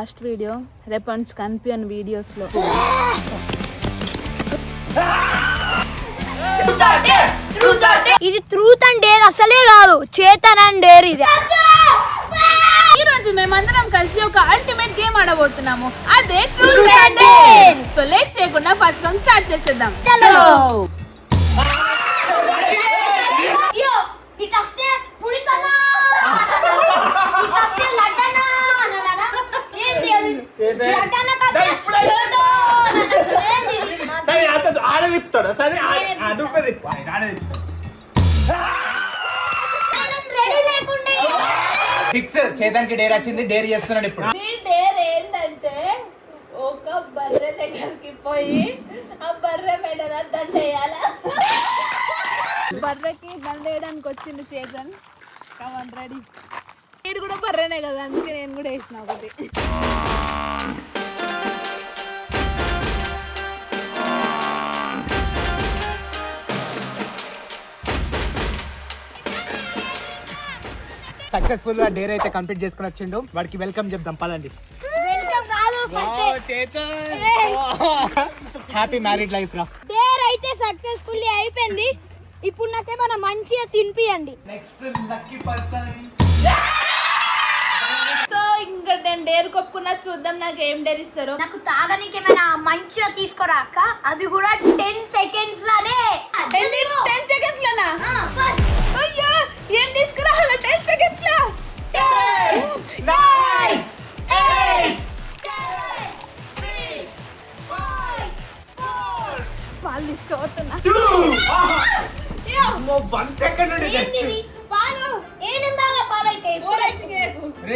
Last video, రేపు నుంచి కనిపించని వీడియోస్లో. ఇది ట్రూత్ అండ్ డేర్ అసలే కాదు, చేతన్ అండ్ డేర్. ఇది ఈ రోజు మేమందరం కలిసి ఒక అల్టిమేట్ గేమ్ ఆడబోతున్నాము, అదే truth and dare. So late చేయకుండా ఫస్ట్ రౌండ్ స్టార్ట్ చేసేద్దాం. చలో. ఫిక్స్ చేతానికి డేర్ వచ్చింది, డేర్ చేస్తున్నాడు ఇప్పుడు. మీ డేర్ ఏంటంటే ఒక బర్రె దగ్గరికి పోయి ఆ బర్రె మెడల దండేయాల. బర్రెకి దండేయడానికి వచ్చింది చేతన్. Come on ready. వీడు కూడా బర్రెనే కదా, అందుకే నేను కూడా వేసిన ఒకటి. సక్సెస్ఫుల్ గా డేర్ అయితే కంప్లీట్ చేసుకుని వచ్చిండు. వాడికి వెల్కమ్ చెప్దాం పదండి. హ్యాపీ మ్యారీడ్ లైఫ్ రా. డేర్ అయితే సక్సెస్ఫుల్లీ అయిపోయింది. ఇప్పుడు నాకేమైనా మంచిగా తినిపియండి. Next lucky person. సో ఇంకా నేను డేర్ కొప్పుకున్నా, చూద్దాం నాకు ఏం డేర్ ఇస్తారో. నాకు తాగడానికి ఏమైనా మంచిగా తీసుకురా అక్క, అది కూడా 10 seconds లానే. 10 seconds లోనా? అయ్యో ఏం తీసుకురావాలా 10 seconds లో? 10, 9, 8, 7, 6, 5, 4. పాలు తీసుకోవస్తున్నా. 1 second ఏంటిది? పాలు ఏనందాగా పాలైతే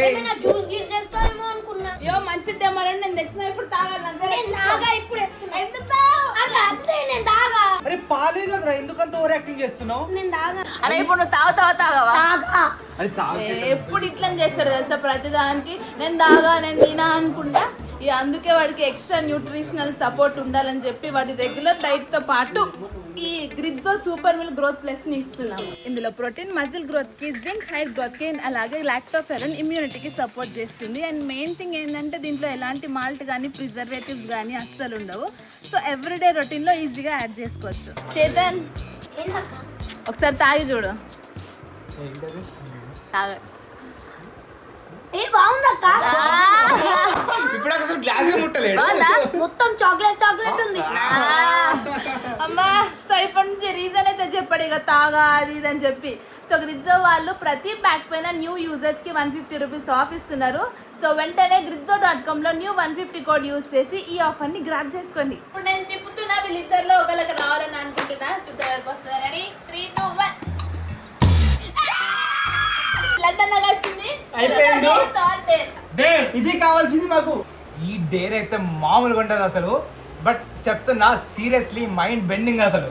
ఏమైనా జ్యూస్ గీస్ చేస్తామేమో అనుకున్నా. అయ్యో మంచిది తెమ్మని నేను తెచ్చిన, ఇప్పుడు తాగాలి. నేను తాగా ఇప్పుడు. ఎందుకు అట్లా అంతే, నేను తాగా. అరే పాలే కదరా, ఎందుకంత ఓవర్ యాక్టింగ్ చేస్తున్నావు? నేను తాగా. అరే ఇప్పుడు నువ్వు తాగుతావా? తాగా. అది తాగు. ఎప్పుడు ఇట్లా చేస్తాడు తెలుసా, ప్రతిదానికి నేను తాగా నేను తినా అనుకుంటా. ఇక అందుకే వాడికి ఎక్స్ట్రా న్యూట్రిషనల్ సపోర్ట్ ఉండాలని చెప్పి వాడి రెగ్యులర్ డైట్ తో పాటు ఈ గ్రిడ్జో సూపర్ మిల్ గ్రోత్ ప్లస్ ని ఇస్తున్నాము. ఇందులో ప్రోటీన్ మజిల్ గ్రోత్ కి, జింక్ హైర్ గ్రోత్ కి, అలాగే లాక్టోఫెరన్ ఇమ్యూనిటీకి సపోర్ట్ చేస్తుంది. అండ్ మెయిన్ థింగ్ ఏంటంటే దీంట్లో ఎలాంటి మాల్ట్ కానీ ప్రిజర్వేటివ్స్ కానీ అస్సలు ఉండవు. సో ఎవ్రీడే రొటీన్ లో ఈజీగా యాడ్ చేసుకోవచ్చు. చేతన్ ఒకసారి తాగి చూడు. తాగ ఏ బాగుందక్క. ఇప్పుడు అసలు గ్లాస్ ముట్టలేడు, మొత్తం చాక్లెట్ ఉంది. అమ్మా సో ఇప్పటి నుంచి రీజన్ అయితే చెప్పాడు ఇక తాగా అది ఇది అని చెప్పి. సో గ్రిడ్జో వాళ్ళు ప్రతి ప్యాక్ పైన న్యూ యూజర్స్ కి 150 రూపీస్ ఆఫ్ ఇస్తున్నారు. సో వెంటనే gridzo.com లో న్యూ 150 కోడ్ యూజ్ చేసి ఈ ఆఫర్ ని గ్రాబ్ చేసుకోండి. ఇప్పుడు నేను తిప్పుతున్నా, వీళ్ళిద్దరిలో ఒకరికి రావాలని అనుకుంటున్నా. చూద్దాం ఎవరికి వస్తుంది. రెడీ 3, 2, 1. ఇది కావాల్సింది మాకు. ఈ డేర్ అయితే మామూలుగా ఉంటుంది అసలు, బట్ చెప్తున్నా సీరియస్లీ మైండ్ బెండింగ్ అసలు.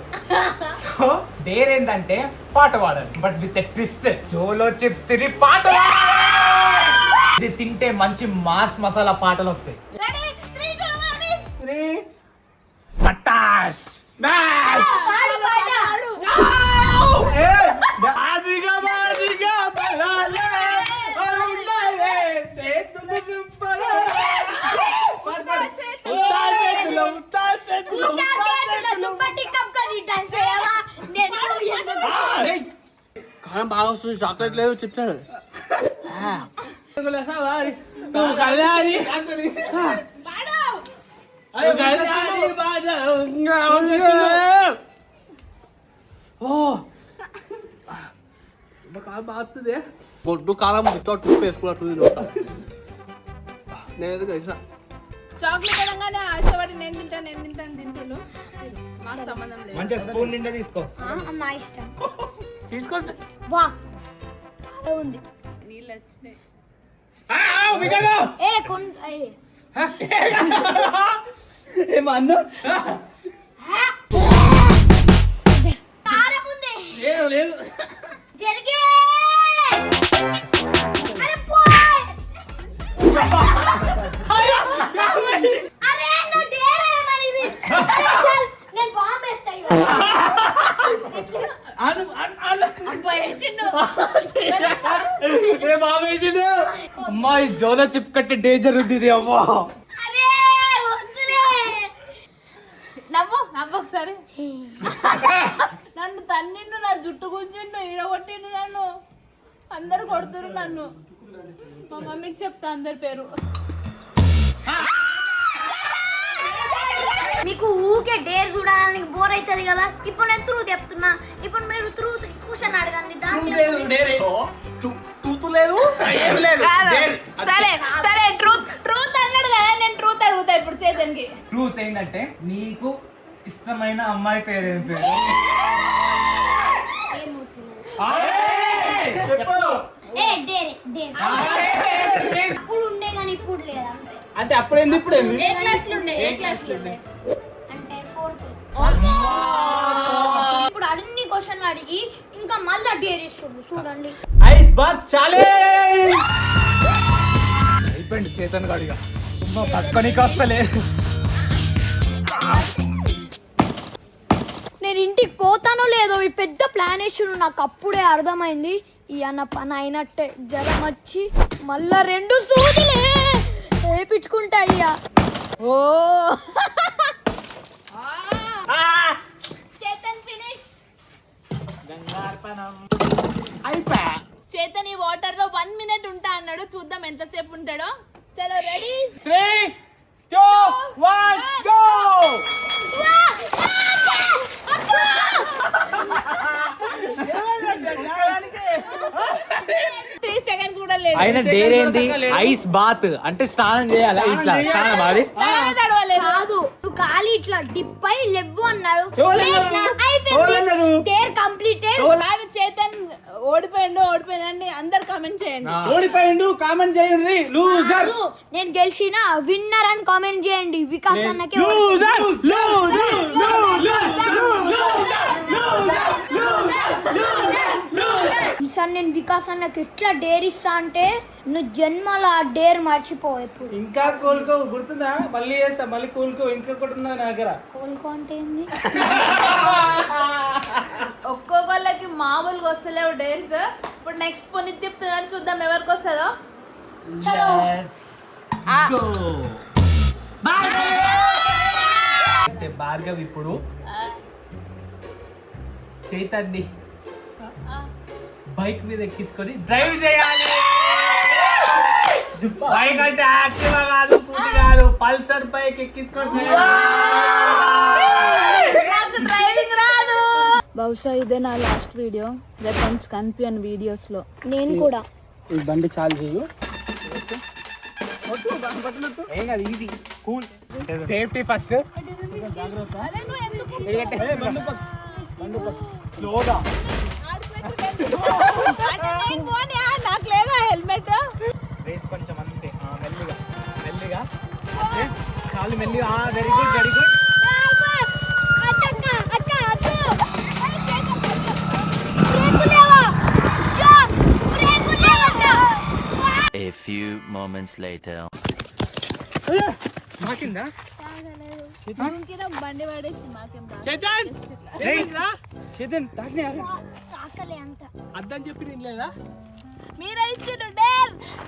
సో డేర్ ఏంటంటే పాట పాడాలి, బట్ విత్ ట్విస్ట్. జోలో చిప్స్ తిని పాట ఇది తింటే మంచి మాస్ మసాలా పాటలు వస్తాయి. కారం బాగా వస్తుంది, చాక్లెట్ లేదు చెప్తాడు. గొడ్డు కారం వితౌట్ ఉప్పు వేసుకున్నట్టుంది. నేను తెలుసా చాక్లెట్ అనగానే ఆశపడి నేను తింటాను తింటాను. మాకు సంబంధం లేదు. మంచిగా స్పూన్ నిండా తీసుకో. నా ఇష్టం. తీసుకోండి. వా ఉంది. నీళ్ళు వచ్చినాయి. ఏమన్నా లేదు జరిగే. అరే నా డేర్ ఏమనిది. అరే చల్ నేను బాంబ్ వేస్తా. అమ్మా ఈ జోలో చిప్ కట్టే డేంజర్ ఉంది ఇది అమ్మా. నవ్వు ఒకసారి. నన్ను తన్నిండు, నా జుట్టు గుంజిండు, ఈడగొట్టిండు నన్ను. అందరు కొడుతురు నన్ను. మా మమ్మీకి చెప్తా అందరి పేరు. మీకు ఊకే డేర్ చూడడానికి బోర్ అవుతుంది కదా. ఇప్పుడు నేను ట్రూత్ చెప్తున్నా. ఇప్పుడు మీరు ట్రూత్ క్వశ్చన్ అడగండి. సరే సరే ట్రూత్ అన్నాడు కదా, నేను ట్రూత్ అడుగుతా ఇప్పుడు చేతన్కి. ట్రూత్ ఏంటంటే నీకు ఇష్టమైన అమ్మాయి పేరు ఏం పేరు? ఇప్పుడు ఉండే కానీ ఇప్పుడు లేదా అంటే అప్పుడేంది ఇప్పుడు ఏంది? ఏ క్లాస్లో ఉండే? అంటే 4th. ఇప్పుడు అన్ని క్వశ్చన్లు అడిగి ఇంకా మళ్ళీ డేర్ ఇస్తుంది చూడండి. ఐస్ బాత్ ఛాలెంజ్ అయిపోయింది చేతన్ గాడిగా. పక్కనికి వస్తలే. నేను ఇంటికి పోతానో లేదో ఈ పెద్ద ప్లాన్ వేసాడు. నాకు అప్పుడే అర్థమైంది ఈ అన్న పని అయినట్టే. జ్వరం వచ్చి మళ్ళా 2 సూదులే వేయించుకుంటా అయ్యా. ఓ చేతన్ ఫినిష్. చేతన్ ఈ వాటర్ లో 1 minute ఉంటా అన్నాడు. చూద్దాం ఎంతసేపు ఉంటాడో. చలో రెడీ 3, 2, 1 గో. 3 seconds కూడా లేదు. అయినా డేర్ ఏంటి? ఐస్ బాత్ అంటే స్నానం చేయాలి. ఇట్లా స్నానం అది కాదు, నువ్వు ఖాళీ ఇట్లా డిప్ అయి లెవ్వు అన్నాడు. ఎవరన్నారు? Dare completed. కాదు చేతన్ ఓడిపోయిందని అందరు కామెంట్ చేయండి. ఓడిపోయిండు కామెంట్ చేయండి. లూజర్ నేను గెలిచిన విన్నర్ అని కామెంట్ చేయండి. వికాస్ అన్నకే లూజర్ ఈసారి నేను వికాస్ అన్నకి ఎట్లా డేర్ ఇస్తా అంటే నువ్వు జన్మలో ఆ డేర్ మర్చిపోవు. ఎప్పుడు ఇంకా కోలుకో, గుర్తుందా? మళ్ళీ చేస్తా, మళ్ళీ కోలుకో. ఇంకొకటి ఉన్నా నా దగ్గర. కోలుకో అంటే ఏంది? ఒక్కొక్కళ్ళకి మామూలుగా వస్తలేవు డేర్స్. ఇప్పుడు నెక్స్ట్ పునీత్ తిప్పుతున్నాడు, చూద్దాం ఎవరికి వస్తుందో. భార్గవ్ ఇప్పుడు చైతన్ని బైక్ మీద ఎక్కించుకొని డ్రైవ్ చేయాలి. బైక్ అంటే యాక్టివా కాదు, స్కూటీ కాదు, పల్సర్ బైక్ ఎక్కించుకొని డ్రైవింగ్ రాదు. బహుశా ఇదే నా లాస్ట్ వీడియో. రేపు నుంచి కనిపించను వీడియోస్లో. నేను కూడా ఈ బండి చాలు చేయు. ఏం కాదు, ఈజీ కూల్. Safety first. స్లోగా నాకు లేదా హెల్మెట్. రేస్ కొంచెం అంతే, మెల్లిగా మెల్లిగా కాళ్ళు మెల్లిగా. Very good very good. A few moments later. మాకిందా బండి పడేసి మాకేం చేతన్ చేతన్ ఆకలి అంత అద్దని చెప్పి నేను లేదా? మీరే ఇచ్చిండ్రు.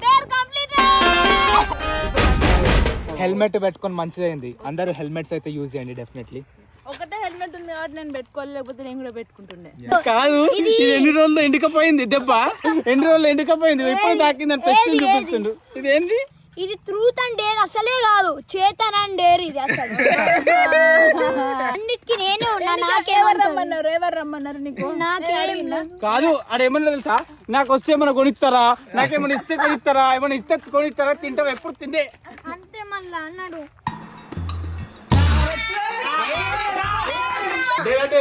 Dare complete. హెల్మెట్ పెట్టుకొని మంచిదైంది. అందరూ హెల్మెట్స్ అయితే యూజ్ చేయండి డెఫినెట్లీ. ఒకటే హెల్మెట్ ఉంది కాబట్టి నేను పెట్టుకోవాలి, లేకపోతే నేను కూడా పెట్టుకుంటుండే. కాదు, ఇది ఎన్ని రోజులు ఎండుకపోయింది దెబ్బ. ఎన్ని రోజులు ఎండుకపోయింది, ఇప్పుడు తాకిందని ఫెస్ట్ చూపిస్తుండు. ఇదేంది? ఇది ట్రూత్ అండ్ డేర్ అసలే కాదు, చేతన్ అండ్ డేర్ ఇది అసలు. అన్నిటికీ నేనే ఉన్నా. ఎవరు రమ్మన్నారు నీకు? కాదు, ఆడేమన్నా తెలుసా? నాకు వస్తే ఏమన్నా కొనిస్తారా, నాకేమన్నా ఇస్తే కొనిస్తారా, ఏమన్నా ఇస్తే కొనిస్తారా, తింటారా, ఎప్పుడు తింటే అంతే మళ్ళా అన్నాడు. డాడీ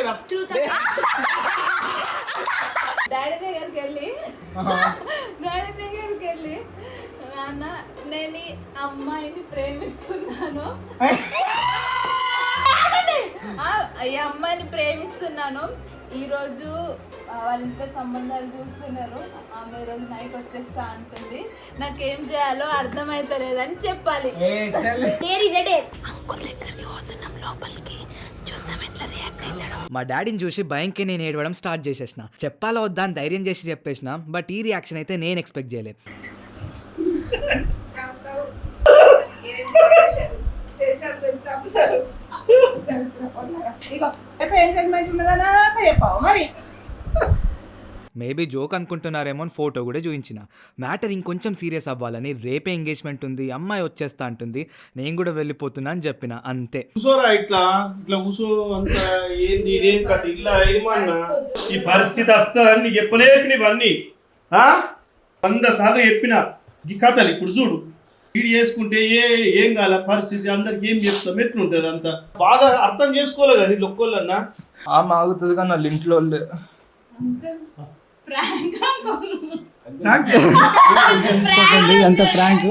దగ్గరికి వెళ్ళి నాన్న నేను ఈ అమ్మాయిని ప్రేమిస్తున్నాను, ఈ అమ్మాయిని ప్రేమిస్తున్నాను, ఈరోజు వాళ్ళ ఇంట్లో సంబంధాలు చూస్తున్నారు, ఆమె ఈరోజు నైట్ వచ్చేస్తా అంటుంది, నాకేం చేయాలో అర్థమైతలేదని చెప్పాలి. డేర్ ఇదే డేర్. అంకుల్ దగ్గరికి పోతున్నాం లోపలికి, మా డాడీని చూసి భయంకి నేను ఏడవడం స్టార్ట్ చేసేసిన. చెప్పాలా వద్దా అని ధైర్యం చేసి చెప్పేసిన. బట్ ఈ రియాక్షన్ అయితే నేను ఎక్స్పెక్ట్ చేయలేదు. మేబీ జోక్ అనుకుంటున్నారేమో అని ఫోటో కూడా చూపించిన. మ్యాటర్ ఇంకొంచెం సీరియస్ అవ్వాలని రేపే ఎంగేజ్మెంట్ ఉంది, అమ్మాయి వచ్చేస్తా అంటుంది, నేను కూడా వెళ్ళిపోతున్నా అని చెప్పిన. అంతే. కూసోరా ఇట్లా కూసో అంత ఏంది ఇదేం కథ ఇట్లా ఇది అన్న ఈ పరిస్థితి వస్తుందని నీకు చెప్పలేక ఇవన్నీ 100 సార్లు చెప్పిన ఈ కథలు. ఇప్పుడు చూడు వీడు చేసుకుంటే ఏం కాల పరిస్థితి అందరికి ఏం చెప్తాం ఎట్లుంటది అంత బాధ అర్థం చేసుకోలే కదా వీళ్ళు ఒక్కోళ్ళన్నా. ఆమె ఆగుతుంది కానీ వాళ్ళ ఇంట్లో అంత ప్రాంక్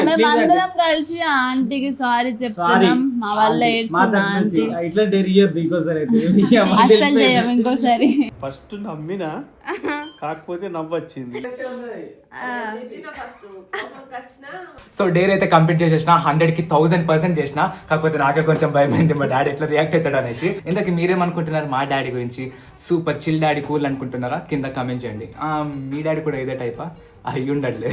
మేమందరం కలిసి ఆంటీకి సారీ చెప్తున్నాం. మా వల్ల ఏడ్చింది ఆంటీ. అస్సలు చేయం ఇంకోసారి. ఫస్ట్ నమ్మినా కాకపోతే నవ్వొచ్చింది. సో డేర్ అయితే కంప్లీట్ చేసేసిన. 100కి 1000% చేసిన. కాకపోతే నాకే కొంచెం భయమైంది మా డాడీ ఎట్లా రియాక్ట్ అవుతాడు అనేసి. ఇంతకీ మీరేమనుకుంటున్నారు మా డాడీ గురించి? సూపర్ చిల్ డాడీ, కూల్ అనుకుంటున్నారా? కింద కామెంట్ చేయండి. మీ డాడీ కూడా ఇదే టైపా? అయ్యి ఉండట్లే.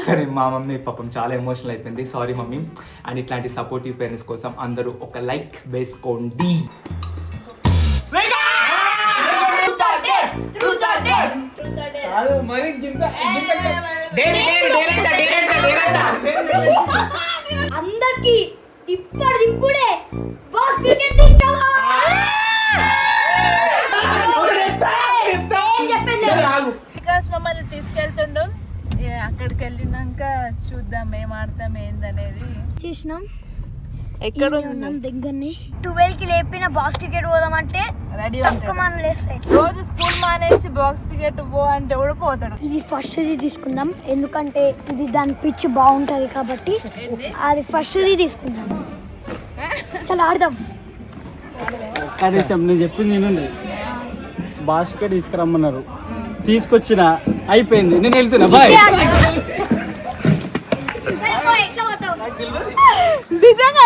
కానీ మా మమ్మీ పాపం చాలా ఎమోషనల్ అయిపోయింది. Sorry mummy. అండ్ ఇట్లాంటి సపోర్టివ్ పేరెంట్స్ కోసం అందరూ ఒక లైక్ వేసుకోండి. అందరికి ఇప్పుడే బాస్ క్రికెట్ తీసుకోవా. బికాస్ మమ్మల్ని తీసుకెళ్తుండు. అక్కడికి వెళ్ళినాక చూద్దాం ఏం ఆడతాం ఏందనేది. చేసినాం ఎక్కడ దగ్గరనే 12కి లేపిన బాక్స్ టికెట్ పోదామంటే రెడీ లేస్తాయి. రోజు స్కూల్ మానేసి బాక్స్ టికెట్ పో అంటే కూడా పోతాడు. ఇది ఫస్ట్ ది తీసుకుందాం, ఎందుకంటే ఇది దాని పిచ్ బాగుంటది కాబట్టి అది ఫస్ట్ ది తీసుకుందాం. చాలా ఆడదాం. నేను చెప్పింది ఏంటండి, బాస్కెట్ తీసుకురమ్మన్నారు, తీసుకొచ్చిన అయిపోయింది, నేను వెళ్తున్నా బాయ్. నిజంగా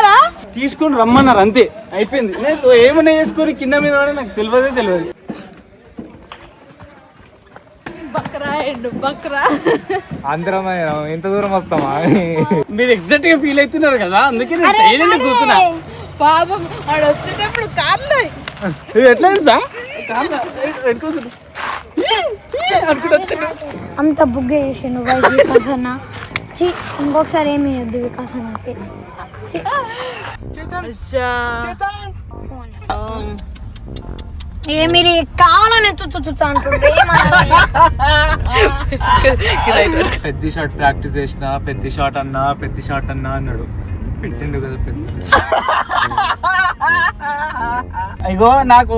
తీసుకొని రమ్మన్నారు అంతే, అయిపోయింది. నేను ఏమన్నా చేసుకొని కింద మీద నాకు తెలియదు. బక్రా అందరం ఎంత దూరం వస్తామా? మీరు ఎగ్జాక్ట్ గా ఫీల్ అవుతున్నారు కదా, అందుకే నేను సైలెంట్ కూర్చున్నా. పాపం వాడు వచ్చేటప్పుడు కార్లో ఎట్లా సార్ అంత బుగ్గ చేసిండు వికాస్ అన్న. ఇంకొకసారి ఏమి వద్దు వికాస్ అన్నకి. మీరు కావాలని అంటుండ్రు. పెద్ద షాట్ ప్రాక్టీస్ చేసిన, పెద్ద షాట్ అన్నా అన్నాడు. పెట్టిండు కదా పెద్ద. అయ్యో నాకు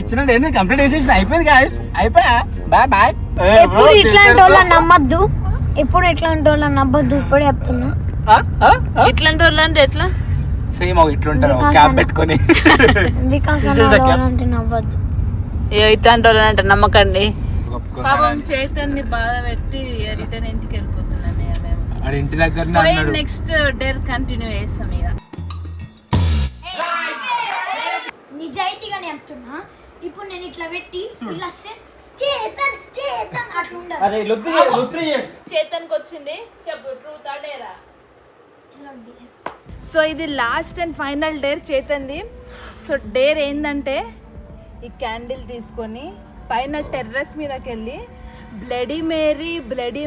ఇచ్చిన కంప్లీట్ చేసేసిన, అయిపోయింది గాయస్, అయిపోయా. Bye bye. ఎప్పుడు ఇట్లాంటి వాళ్ళని నమ్మద్దు, ఇప్పుడే చెప్తున్నా. ఇట్లాంటి వాళ్ళు అంటే ఎట్లా? సేమ్ ఇట్లుంటారు క్యాప్ పెట్టుకొని. వికాస్ అంటే నవ్వద్దు. ఇట్లాంటి వాళ్ళు అంటే నమ్మకండి. పాపం చైతన్య బాధ పెట్టి రిటర్న్ ఇంటికి వెళ్ళిపోతున్నాను. ఇంటి దగ్గర నెక్స్ట్ డేర్ కంటిన్యూ చేస్తాం. ఇక నిజాయితీగానే చెప్తున్నా. ఇప్పుడు నేను ఇట్లా పెట్టి ఇలా చేతన్కి వచ్చింది. చెప్పు, ట్రూత్ ఆ డేరా? సో ఇది లాస్ట్ అండ్ ఫైనల్ డేర్ చేతంది. సో డేర్ ఏంటంటే ఈ క్యాండిల్ తీసుకొని పైన టెర్రస్ మీదకి వెళ్ళి బ్లడీ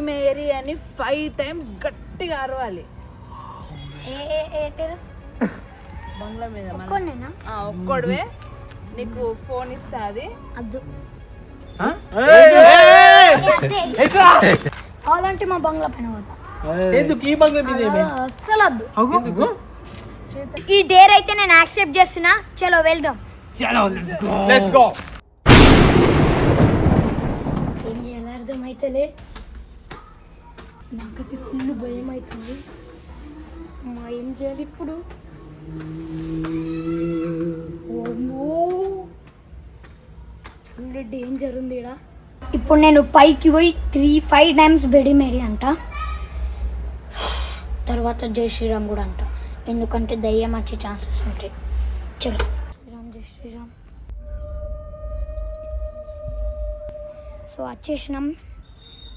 మేరీ అని 5 times గట్టిగా అరవాలి. బంగ్లా మీద ఒక్కడవే నీకు ఫోన్ ఇస్తుంది. అలాంటి మా బంగ్లా పైన అసలు ఈ డేర్ అయితే నేను యాక్సెప్ట్ చేస్తున్నా. చలో వెళ్దాం. ఏం చేయాలి అర్థమైతలే. నాకైతే ఫుల్ భయం అవుతుంది. మా ఏం చేయాలి ఇప్పుడు? ఫుల్ డేంజర్ ఉంది ఇక్కడ. ఇప్పుడు నేను పైకి పోయి 5 టైమ్స్ బెడి మేడి అంట, తర్వాత జై శ్రీరామ్ కూడా అంట, ఎందుకంటే దయ్యం వచ్చే ఛాన్సెస్ ఉంటాయి. చలో శ్రీరామ్ జై శ్రీరామ్. సో వచ్చేసినాం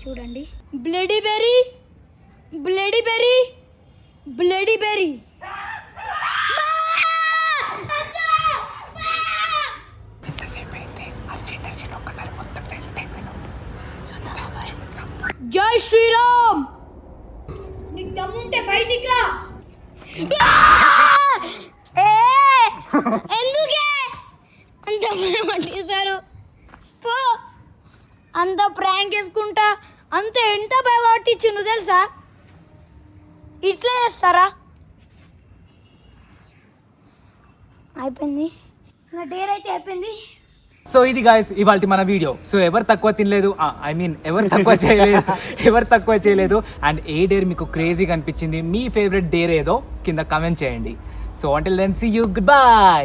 చూడండి. Bloody berry, bloody berry, bloody berry. జై శ్రీరామ్. నీకు దమ్ముంటే బయటికి రా. ఎందుకే అంత భయపట్టేశారు? అంత ప్రాంక్ వేసుకుంటా అంత ఎంత భయపట్టించు తెలుసా? ఇట్లా చేస్తారా? అయిపోయింది నా డేర్ అయితే అయిపోయింది. సో ఇది గాయస్ ఇవాళ మన వీడియో. సో ఎవరు తక్కువ తినలేదు, ఐ మీన్ ఎవరు తక్కువ చేయలేదు అండ్ ఏ డేర్ మీకు క్రేజీగా అనిపించింది, మీ ఫేవరెట్ డేర్ ఏదో కింద కమెంట్ చేయండి. So until then see you, good by.